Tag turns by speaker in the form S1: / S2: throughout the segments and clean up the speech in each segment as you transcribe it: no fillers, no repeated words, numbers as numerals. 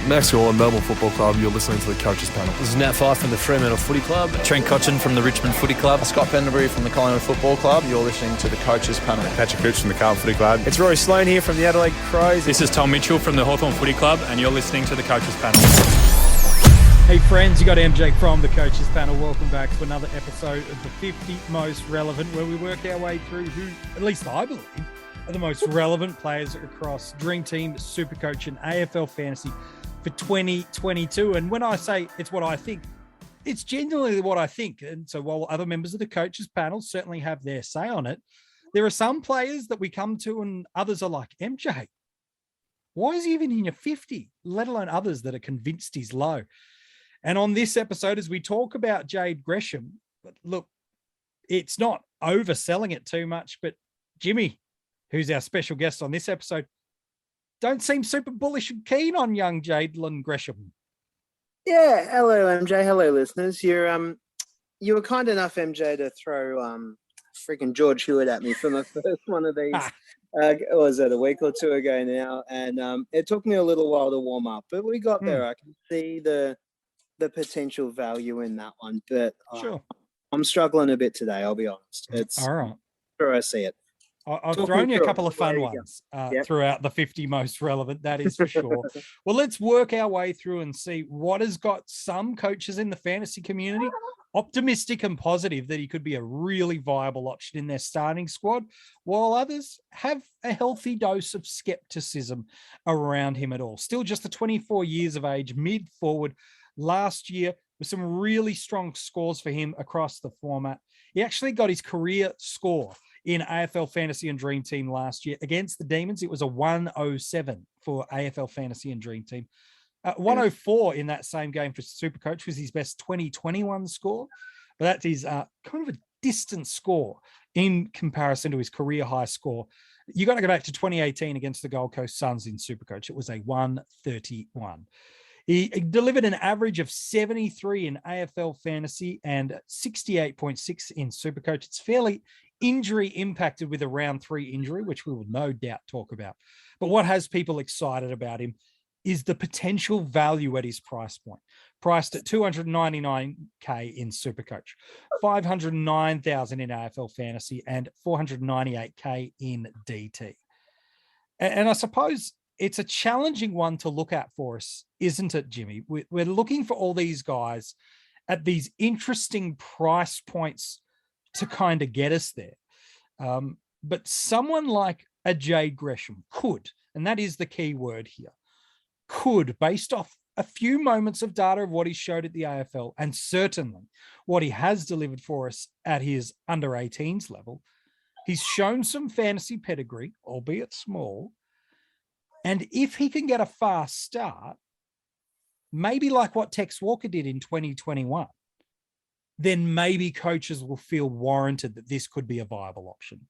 S1: Max Gorlin, Melbourne Football Club. You're listening to the Coaches Panel.
S2: This is Nat Fyfe from the Fremantle Footy Club.
S3: Trent Cotchin from the Richmond Footy Club.
S4: Scott Pendlebury from the Collingwood Football Club. You're listening to the Coaches Panel.
S5: Patrick Cooch from the Carlton Footy Club.
S6: It's Rory Sloane here from the Adelaide Crows.
S7: This is Tom Mitchell from the Hawthorn Footy Club, and you're listening to the Coaches Panel.
S8: Hey friends, you got MJ from the Coaches Panel. Welcome back to another episode of the 50 Most Relevant, where we work our way through who, at least I believe, are the most relevant players across Dream Team, SuperCoach and AFL Fantasy for 2022. And when I say it's what I think, it's genuinely what I think. And so while other members of the Coaches Panel certainly have their say on it, there are some players that we come to and others are like, MJ, why is he even in your 50? Let alone others that are convinced he's low. And on this episode, as we talk about Jade Gresham, look, it's not overselling it too much, but Jimmy, who's our special guest on this episode, don't seem super bullish and keen on young Jadelyn Gresham.
S9: Yeah, hello MJ, hello listeners. You were kind enough, MJ, to throw freaking George Hewitt at me for my first one of these. Was it a week or two ago now? And it took me a little while to warm up, but we got there. I can see the potential value in that one, but
S8: sure,
S9: I'm struggling a bit today. I'll be honest. It's
S8: all right.
S9: Sure, I see it.
S8: I've thrown you a couple of fun ones throughout the 50 most relevant. That is for sure. Well, let's work our way through and see what has got some coaches in the fantasy community optimistic and positive that he could be a really viable option in their starting squad, while others have a healthy dose of skepticism around him at all. Still just the 24 years of age, mid-forward. Last year with some really strong scores for him across the format. He actually got his career score in AFL Fantasy and Dream Team last year against the Demons. It was a 107 for AFL Fantasy and Dream Team. 104 in that same game for SuperCoach was his best 2021 score. But that is kind of a distant score in comparison to his career high score. You got to go back to 2018 against the Gold Coast Suns in SuperCoach. It was a 131. He delivered an average of 73 in AFL Fantasy and 68.6 in SuperCoach. It's fairly injury impacted with a round 3 injury, which we will no doubt talk about. But what has people excited about him is the potential value at his price point, priced at $299K in SuperCoach, $509,000 in AFL Fantasy, and $498K in DT. And I suppose it's a challenging one to look at for us, isn't it, Jimmy? We're looking for all these guys at these interesting price points to kind of get us there. But someone like a Jade Gresham could, and that is the key word here, could, based off a few moments of data of what he showed at the AFL, and certainly what he has delivered for us at his under 18s level, he's shown some fantasy pedigree, albeit small. And if he can get a fast start, maybe like what Tex Walker did in 2021, then maybe coaches will feel warranted that this could be a viable option.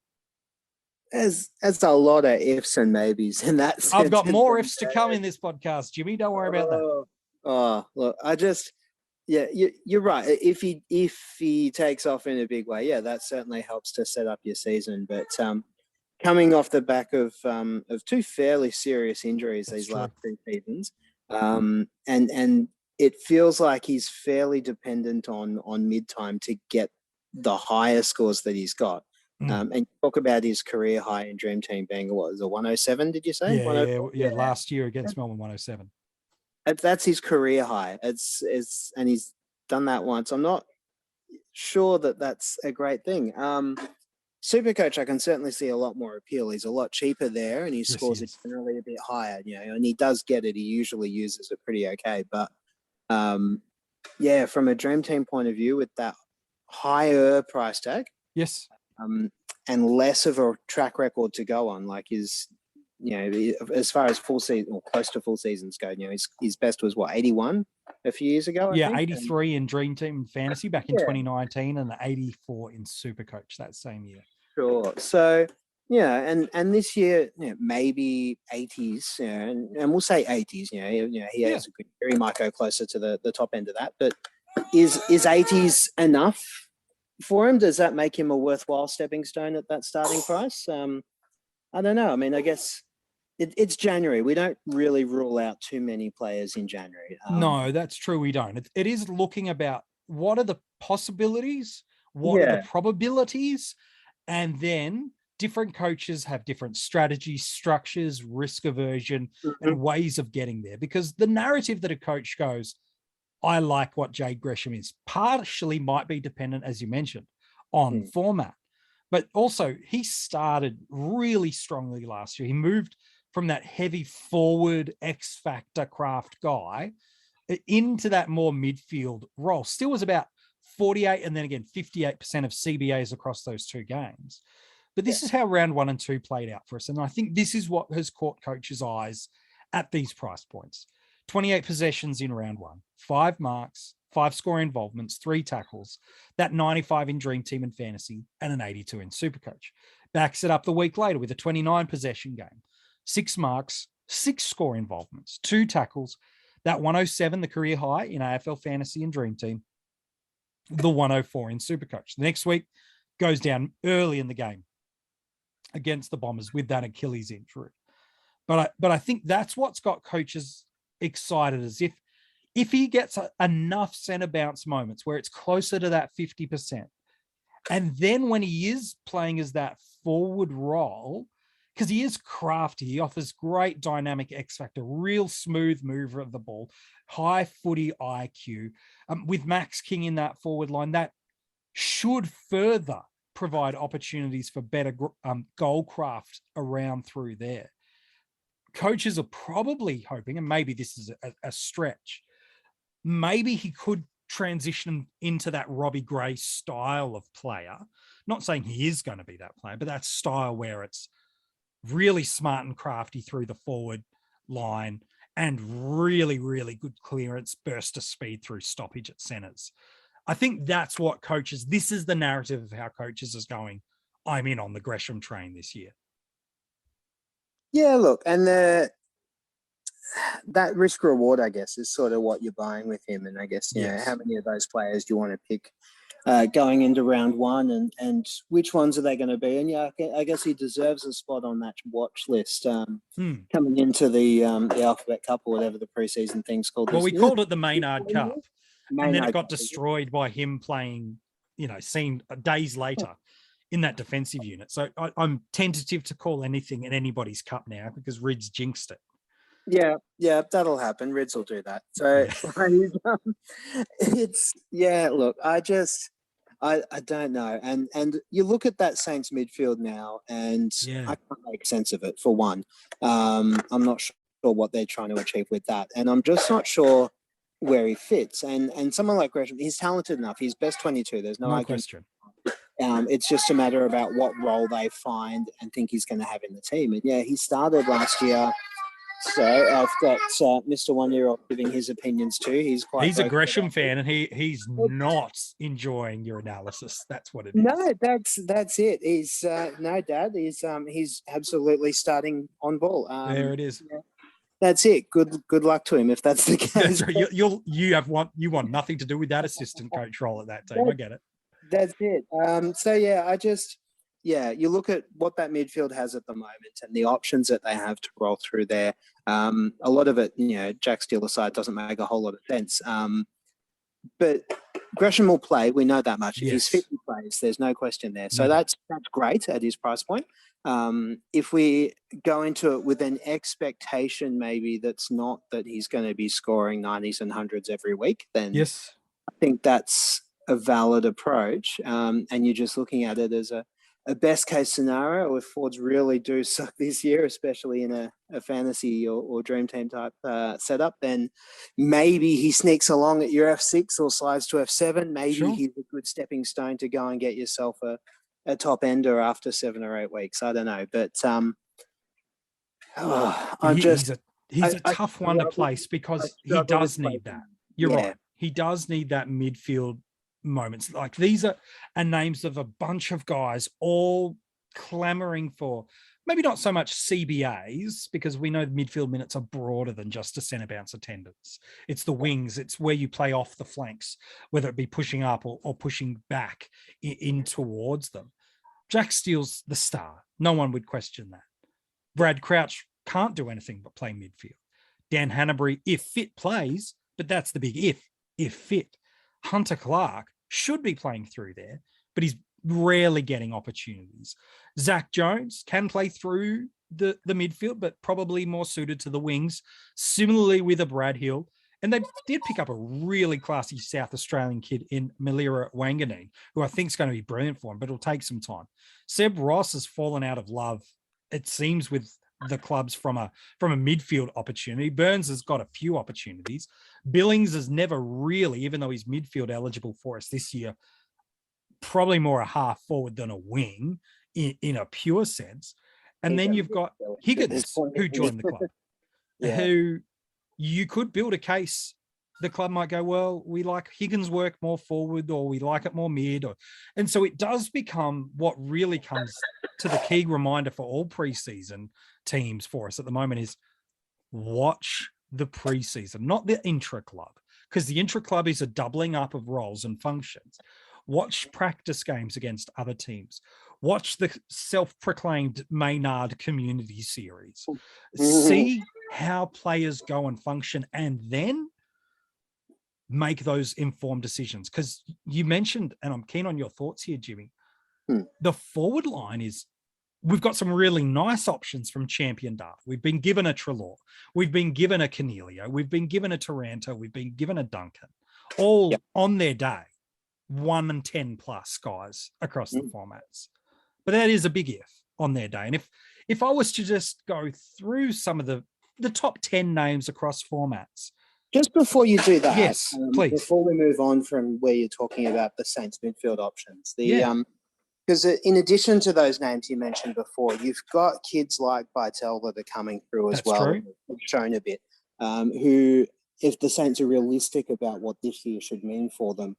S9: There's a lot of ifs and maybes in that sense.
S8: I've got more ifs to come in this podcast, Jimmy. Don't worry about that.
S9: Oh, look, you're right. If he takes off in a big way, yeah, that certainly helps to set up your season. But coming off the back of 2 fairly serious injuries these last 2 seasons, and it feels like he's fairly dependent on mid-time to get the higher scores that he's got. And you talk about his career high in Dream Team being, what, was it 107, did you say?
S8: Yeah, last year against Melbourne, 107.
S9: That's his career high. And he's done that once. I'm not sure that that's a great thing. SuperCoach, I can certainly see a lot more appeal. He's a lot cheaper there, and his scores are generally a bit higher, and he does get it. He usually uses it pretty okay. But from a Dream Team point of view, with that higher price tag,
S8: yes,
S9: and less of a track record to go on, like his, as far as full season or close to full seasons go, his best was what, 81 a few years ago? I think?
S8: 83 in Dream Team Fantasy back in 2019, and 84 in SuperCoach that same year.
S9: Sure. So and this year, maybe 80s, and we'll say 80s. He has a good year. He might go closer to the top end of that, but is 80s enough for him? Does that make him a worthwhile stepping stone at that starting price? I don't know. I mean, I guess it's January. We don't really rule out too many players in January.
S8: No, that's true. We don't. It is looking about what are the possibilities, what are the probabilities, and then different coaches have different strategies, structures, risk aversion, and ways of getting there. Because the narrative that a coach goes, I like what Jade Gresham is, partially might be dependent, as you mentioned, on format. But also, he started really strongly last year. He moved from that heavy forward X factor craft guy into that more midfield role. Still was about 48 and then again 58% of CBAs across those two games. But this is how round 1 and 2 played out for us. And I think this is what has caught coaches' eyes at these price points. 28 possessions in round 1, 5 marks, 5 score involvements, 3 tackles, that 95 in Dream Team and Fantasy, and an 82 in SuperCoach. Backs it up the week later with a 29 possession game, 6 marks, 6 score involvements, 2 tackles, that 107, the career high in AFL Fantasy and Dream Team, the 104 in SuperCoach. The next week goes down early in the game against the Bombers with that Achilles injury. But I think that's what's got coaches excited, as if he gets enough center bounce moments where it's closer to that 50%, and then when he is playing as that forward role, because he is crafty, he offers great dynamic X factor, real smooth mover of the ball, high footy IQ, with Max King in that forward line, that should further provide opportunities for better goal craft around through there. Coaches are probably hoping, and maybe this is a stretch, maybe he could transition into that Robbie Gray style of player. Not saying he is going to be that player, but that style where it's really smart and crafty through the forward line and really, really good clearance, burst of speed through stoppage at centers. I think that's what coaches, this is the narrative of how coaches is going, I'm in on the Gresham train this year.
S9: Yeah, look, and that risk reward, I guess, is sort of what you're buying with him. And I guess, you know, how many of those players do you want to pick going into round 1, and which ones are they going to be? And yeah, I guess he deserves a spot on that watch list coming into the Alphabet Cup or whatever the preseason thing's called.
S8: Well, we called it the Maynard Cup, and then it got
S9: Cup.
S8: destroyed by him playing, you know, seen days later in that defensive unit. So I'm tentative to call anything in anybody's cup now because Rids jinxed it.
S9: Yeah, that'll happen. Rids will do that. So look, I don't know. And you look at that Saints midfield now, and I can't make sense of it, for one. I'm not sure what they're trying to achieve with that. And I'm just not sure where he fits. And someone like Gresham, he's talented enough. He's best 22. There's no
S8: question.
S9: It's just a matter about what role they find and think he's going to have in the team. And yeah, he started last year. So I've got Mr. 1 Year Old giving his opinions too. He's
S8: a Gresham fan, and he's not enjoying your analysis. That's what it is.
S9: No, that's it. He's no, Dad. He's absolutely starting on ball.
S8: There it is.
S9: Yeah, that's it. Good luck to him if that's the case.
S8: That's right. You want nothing to do with that assistant coach role at that team. I get it.
S9: That's it. So yeah, you look at what that midfield has at the moment and the options that they have to roll through there. A lot of it, you know, Jack Steele aside, doesn't make a whole lot of sense. But Gresham will play. We know that much. If he's fit, he plays. There's no question there. So that's great at his price point. If we go into it with an expectation, maybe that's not that he's going to be scoring 90s and 100s every week, then I think that's a valid approach. And you're just looking at it as a best case scenario. If Fords really do suck this year, especially in a fantasy or dream team type setup, then maybe he sneaks along at your F6 or slides to F7. Maybe he's a good stepping stone to go and get yourself a top ender after 7 or 8 weeks. I don't know, but
S8: he's a tough one to place because he does need that. You're right. He does need that midfield moments. Like these are names of a bunch of guys all clamoring for maybe not so much CBAs, because we know midfield minutes are broader than just a centre bounce attendance. It's the wings. It's where you play off the flanks, whether it be pushing up or pushing back in towards them. Jack Steele's the star. No one would question that. Brad Crouch can't do anything but play midfield. Dan Hanbury, if fit, plays, but that's the big if fit. Hunter Clark should be playing through there, but he's rarely getting opportunities. Zach Jones can play through the midfield, but probably more suited to the wings. Similarly with a Brad Hill. And they did pick up a really classy South Australian kid in Malira Wanganeen, who I think is going to be brilliant for him, but it'll take some time. Seb Ross has fallen out of love, it seems, with the clubs from a midfield opportunity. Burns has got a few opportunities. Billings has never really, even though he's midfield eligible for us this year, probably more a half forward than a wing in a pure sense. And then you've got Higgins, who joined the club, who you could build a case. The club might go, well, we like Higgins' work more forward, or we like it more mid. And so it does become what really comes to the key reminder for all preseason teams for us at the moment is watch the preseason, not the intra-club, because the intra-club is a doubling up of roles and functions. Watch practice games against other teams. Watch the self-proclaimed Maynard Community Series. See how players go and function, and then make those informed decisions. Because you mentioned, and I'm keen on your thoughts here, Jimmy, the forward line is, we've got some really nice options from Champion Dart. We've been given a Trelaw. We've been given a Cornelio. We've been given a Taranto. We've been given a Duncan. All on their day, 1 and 10 plus guys across the formats. But that is a big if on their day. And if I was to just go through some of the top 10 names across formats.
S9: Just before you do that,
S8: yes, please.
S9: Before we move on from where you're talking about the Saints midfield options, because in addition to those names you mentioned before, you've got kids like Bytel that are coming through as well, who've shown a bit, who, if the Saints are realistic about what this year should mean for them,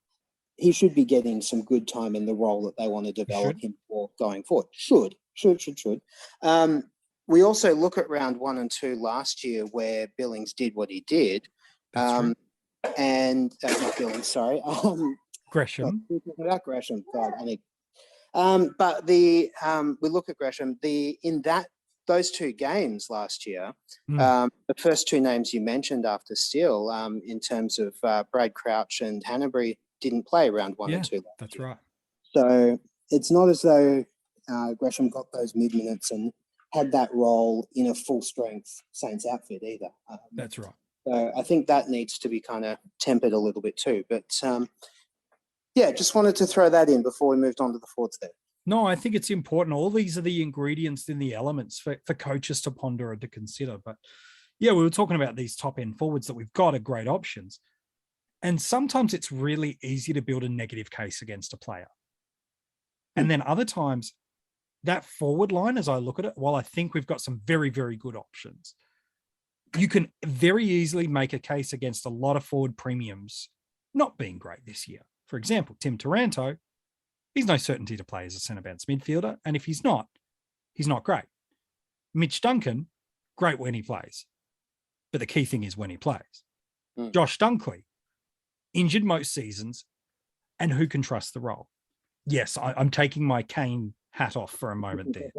S9: he should be getting some good time in the role that they want to develop him for going forward. Should. We also look at round 1 and 2 last year where Billings did what he did. And not Billings, sorry.
S8: Gresham.
S9: About Gresham. God, but we look at Gresham. Those 2 games last year, the first 2 names you mentioned after Steele, in terms of Brad Crouch and Hanbury, didn't play round 1 and 2.
S8: That's right.
S9: So it's not as though Gresham got those mid minutes and had that role in a full strength Saints outfit either.
S8: That's right.
S9: So I think that needs to be kind of tempered a little bit too. But just wanted to throw that in before we moved on to the forwards there.
S8: No, I think it's important. All these are the ingredients in the elements for coaches to ponder and to consider. But we were talking about these top end forwards that we've got are great options. And sometimes it's really easy to build a negative case against a player. And then other times, that forward line, as I look at it, while I think we've got some very, very good options, you can very easily make a case against a lot of forward premiums not being great this year. For example, Tim Taranto, he's no certainty to play as a centre-bounce midfielder. And if he's not great. Mitch Duncan, great when he plays. But the key thing is when he plays. Josh Dunkley, injured most seasons, and who can trust the role? Yes, I'm taking my Kane hat off for a moment there.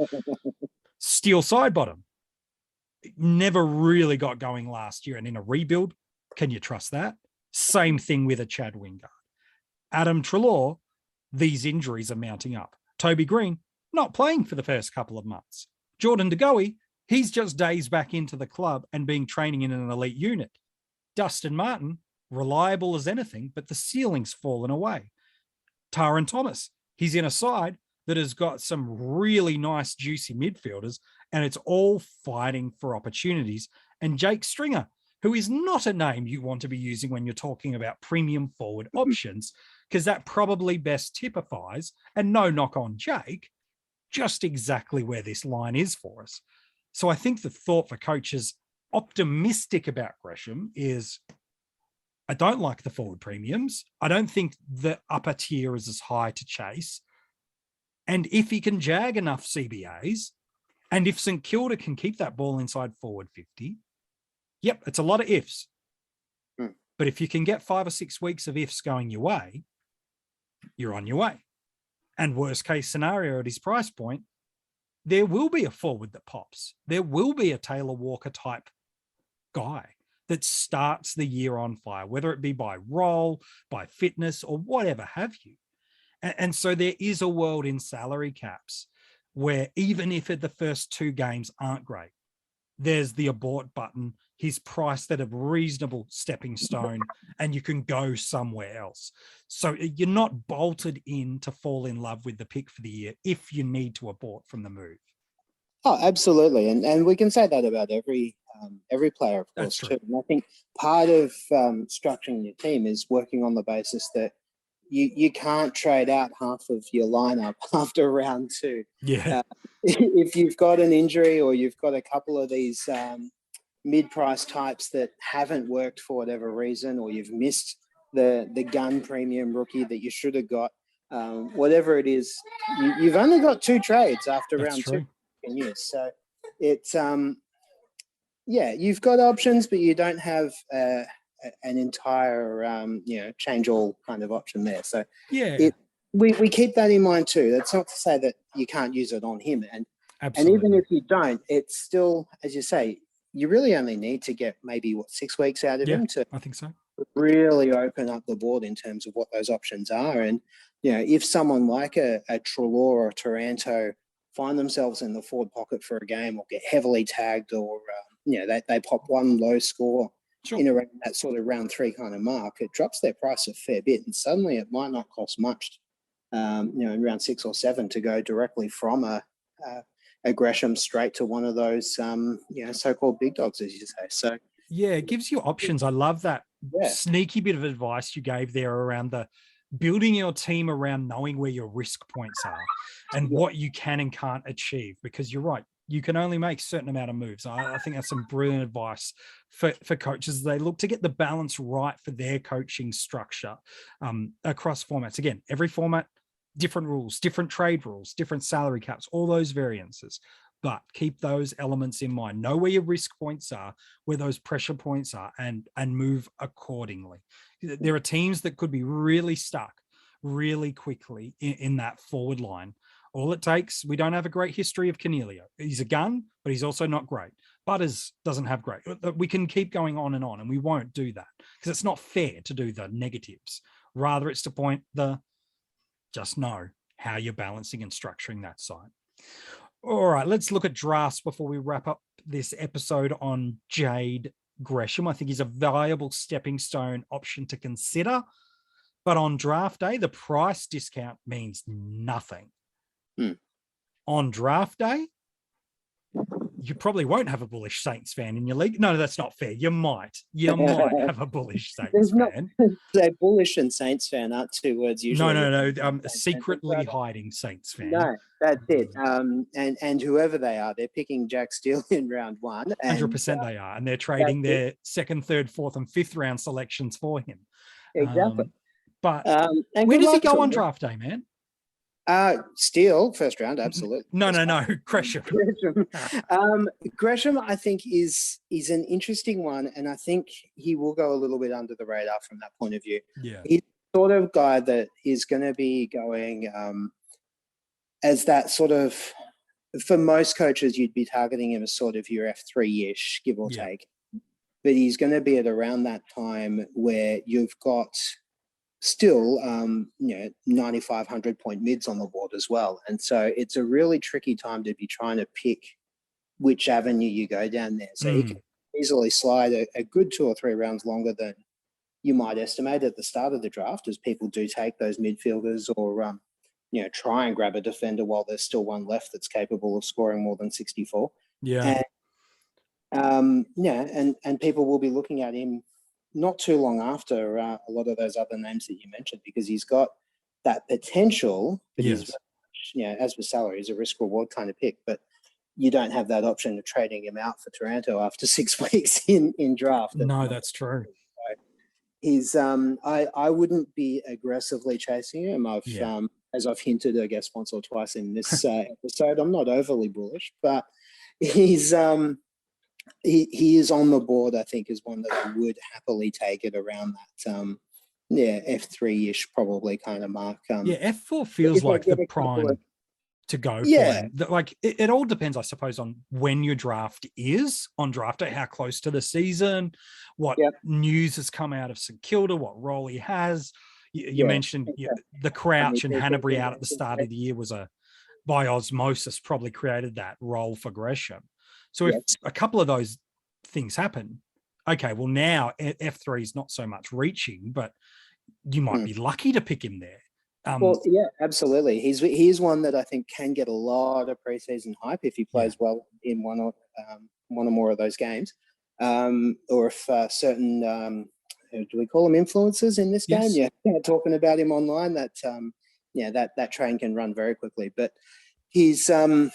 S8: Steele Sidebottom never really got going last year, and in a rebuild, can you trust that? Same thing with a Chad Wingard. Adam Trelaw, these injuries are mounting up. Toby Green, not playing for the first couple of months. Jordan De Goey, he's just days back into the club and being training in an elite unit. Dustin Martin, reliable as anything, but the ceiling's fallen away. Taran Thomas, he's in a side that has got some really nice, juicy midfielders, and it's all fighting for opportunities. And Jake Stringer, who is not a name you want to be using when you're talking about premium forward options, because that probably best typifies, and no knock on Jake, just exactly where this line is for us. So I think the thought for coaches optimistic about Gresham is, I don't like the forward premiums. I don't think the upper tier is as high to chase. And if he can jag enough CBAs, and if St Kilda can keep that ball inside forward 50, yep, it's a lot of ifs. But if you can get 5 or 6 weeks of ifs going your way, you're on your way. And worst case scenario at his price point, there will be a forward that pops. There will be a Taylor Walker type guy that starts the year on fire, whether it be by role, by fitness, or whatever have you. And so there is a world in salary caps where even if the first 2 games aren't great, there's the abort button. He's priced at a reasonable stepping stone and you can go somewhere else. So you're not bolted in to fall in love with the pick for the year if you need to abort from the move.
S9: Oh, absolutely. And we can say that about every player, of
S8: That's
S9: course,
S8: true.
S9: too. And I think part of structuring your team is working on the basis that you can't trade out half of your lineup after round 2.
S8: Yeah.
S9: If you've got an injury or you've got a couple of these mid-price types that haven't worked for whatever reason, or you've missed the gun premium rookie that you should have got, whatever it is, you've only got 2 trades after
S8: That's
S9: round
S8: true.
S9: 2 you can use. So it's you've got options, but you don't have an entire change all kind of option there. So
S8: Yeah,
S9: we keep that in mind too. That's not to say that you can't use it on him, and
S8: absolutely.
S9: even if you don't, it's still, as you say, you really only need to get maybe 6 weeks out of him to
S8: I think so.
S9: really open up the board in terms of what those options are. And if someone like a Treloar or Taranto find themselves in the forward pocket for a game or get heavily tagged, or they pop one low score in around that sort of round 3 kind of mark, it drops their price a fair bit, and suddenly it might not cost much in round 6 or 7 to go directly from a Gresham straight to one of those so-called big dogs, as you say. So
S8: yeah, it gives you options. I love that sneaky bit of advice you gave there around the building your team around knowing where your risk points are and what you can and can't achieve, because you're right, you can only make a certain amount of moves. I think that's some brilliant advice for coaches. They look to get the balance right for their coaching structure across formats. Again, every format, different rules, different trade rules, different salary caps, all those variances. But keep those elements in mind. Know where your risk points are, where those pressure points are, and move accordingly. There are teams that could be really stuck really quickly in that forward line. All it takes, we don't have a great history of Cornelio. He's a gun, but he's also not great. Butters doesn't have great. We can keep going on, and we won't do that because it's not fair to do the negatives. Rather, it's to point just know how you're balancing and structuring that side. All right, let's look at drafts before we wrap up this episode on Jade Gresham. I think he's a valuable stepping stone option to consider. But on draft day, the price discount means nothing. On draft day, you probably won't have a bullish Saints fan in your league. No, that's not fair. You might have a bullish Saints fan.
S9: Bullish and Saints fan aren't 2 words usually.
S8: No. Secretly hiding Saints fan.
S9: No, that's it. And whoever they are, they're picking Jack Steele in round 1.
S8: 100% they are. And they're trading their 2nd, 3rd, 4th, and 5th round selections for him.
S9: Exactly.
S8: But where does he go on draft day, man?
S9: Steele, first round, absolutely.
S8: No. Gresham.
S9: Gresham, I think, is an interesting one, and I think he will go a little bit under the radar from that point of view.
S8: Yeah.
S9: He's the sort of guy that is going to be going as that sort of, for most coaches, you'd be targeting him as sort of your F3-ish, give or take. But he's going to be at around that time where you've got still 9,500 point mids on the board as well. And so it's a really tricky time to be trying to pick which avenue you go down there. So he can easily slide a good 2 or 3 rounds longer than you might estimate at the start of the draft, as people do take those midfielders or try and grab a defender while there's still one left that's capable of scoring more than 64. And people will be looking at him not too long after a lot of those other names that you mentioned, because he's got that potential. But he's, as with salary, he's a risk reward kind of pick, but you don't have that option of trading him out for Taranto after 6 weeks in draft.
S8: No, that's true.
S9: So he's I wouldn't be aggressively chasing him. As I've hinted, I guess, once or twice in this episode, I'm not overly bullish, but he's he is on the board, I think, is one that I would happily take it around that F3-ish probably kind of mark.
S8: F4 feels like the prime. to go
S9: Yeah.
S8: for him. Like it all depends, I suppose, on when your draft is on draft day, how close to the season, what news has come out of St Kilda, what role he has. You mentioned the Crouch and Hanbury out at the start of the year was by osmosis probably created that role for Gresham. So if a couple of those things happen, okay, well now F3 is not so much reaching, but you might be lucky to pick him there.
S9: Well, yeah, absolutely. He's one that I think can get a lot of preseason hype if he plays well in one or more of those games, or if certain do we call them influencers in this game? Yeah, talking about him online. That that train can run very quickly. But he's I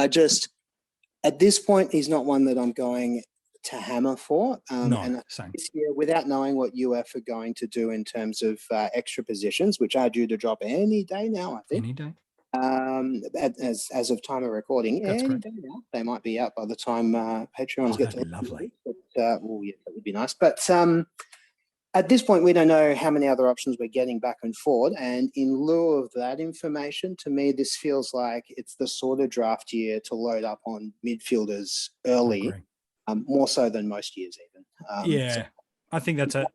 S9: just at this point he's not one that I'm going to hammer for. And
S8: same.
S9: This year, without knowing what UF are going to do in terms of extra positions, which are due to drop any day now, I think.
S8: Any day.
S9: As of time of recording,
S8: That's
S9: any
S8: great.
S9: day now. They might be out by the time Patreons get to.
S8: That'd be lovely.
S9: But, that would be nice. But at this point, we don't know how many other options we're getting back and forward. And in lieu of that information, to me, this feels like it's the sort of draft year to load up on midfielders early. More so than most years, even.
S8: I think that's a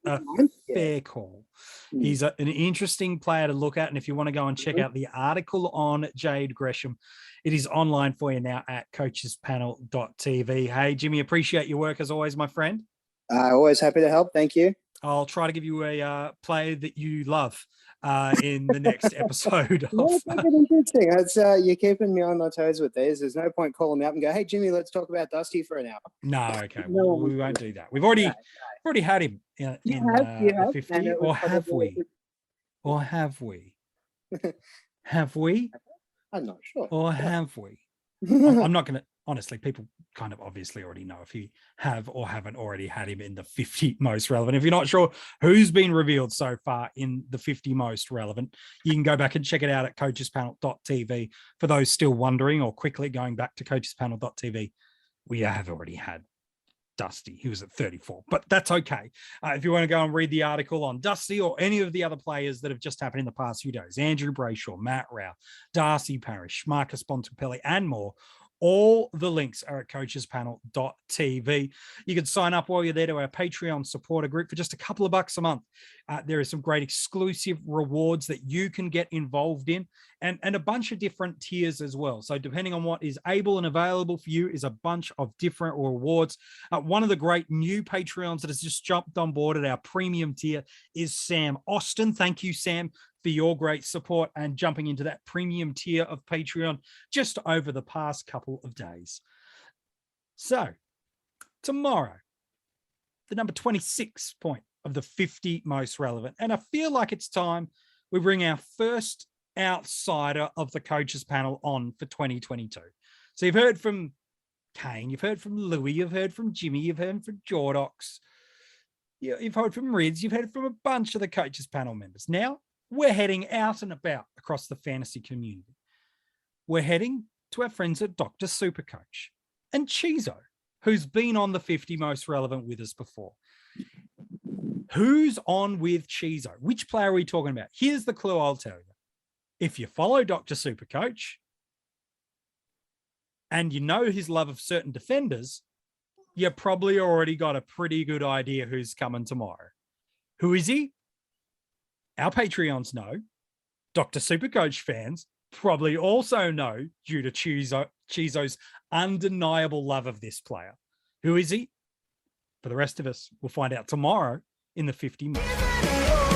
S8: fair call. He's an interesting player to look at. And if you want to go and check out the article on Jade Gresham, it is online for you now at coachespanel.tv. Hey, Jimmy, appreciate your work as always, my friend.
S9: Always happy to help. Thank you.
S8: I'll try to give you a player that you love in the next episode.
S9: That's interesting. It's, you're keeping me on my toes with these. There's no point calling me up and go, hey, Jimmy, let's talk about Dusty for an hour.
S8: No, okay. We won't do that. We've already had him in the 50, or have we? Or have we? Have we?
S9: I'm not sure.
S8: Or have we? I'm not going to, honestly, people kind of obviously already know if you have or haven't already had him in the 50 most relevant. If you're not sure who's been revealed so far in the 50 most relevant, you can go back and check it out at coachespanel.tv. For those still wondering, or quickly going back to coachespanel.tv, we have already had Dusty. He was at 34, but that's okay. If you want to go and read the article on Dusty or any of the other players that have just happened in the past few days, Andrew Brayshaw, Matt Rao, Darcy Parish, Marcus Bontempelli, and more, all the links are at coachespanel.tv. You can sign up while you're there to our Patreon supporter group for just a couple of bucks a month. There are some great exclusive rewards that you can get involved in, and a bunch of different tiers as well. So depending on what is able and available for you is a bunch of different rewards. One of the great new Patreons that has just jumped on board at our premium tier is Sam Austin. Thank you, Sam, for your great support and jumping into that premium tier of Patreon just over the past couple of days. So tomorrow, the number 26 point of the 50 most relevant. And I feel like it's time we bring our first outsider of the coaches panel on for 2022. So you've heard from Kane, you've heard from Louis, you've heard from Jimmy, you've heard from Jordox, you've heard from Rids, you've heard from a bunch of the coaches panel members. Now we're heading out and about across the fantasy community. We're heading to our friends at Dr. Supercoach and Chizo, who's been on the 50 most relevant with us before. Who's on with Chizo? Which player are we talking about? Here's the clue I'll tell you. If you follow Dr. Supercoach and you know his love of certain defenders, you probably already got a pretty good idea who's coming tomorrow. Who is he? Our Patreons know. Dr. Supercoach fans probably also know due to Chizo's undeniable love of this player. Who is he? For the rest of us, we'll find out tomorrow in the 50 most.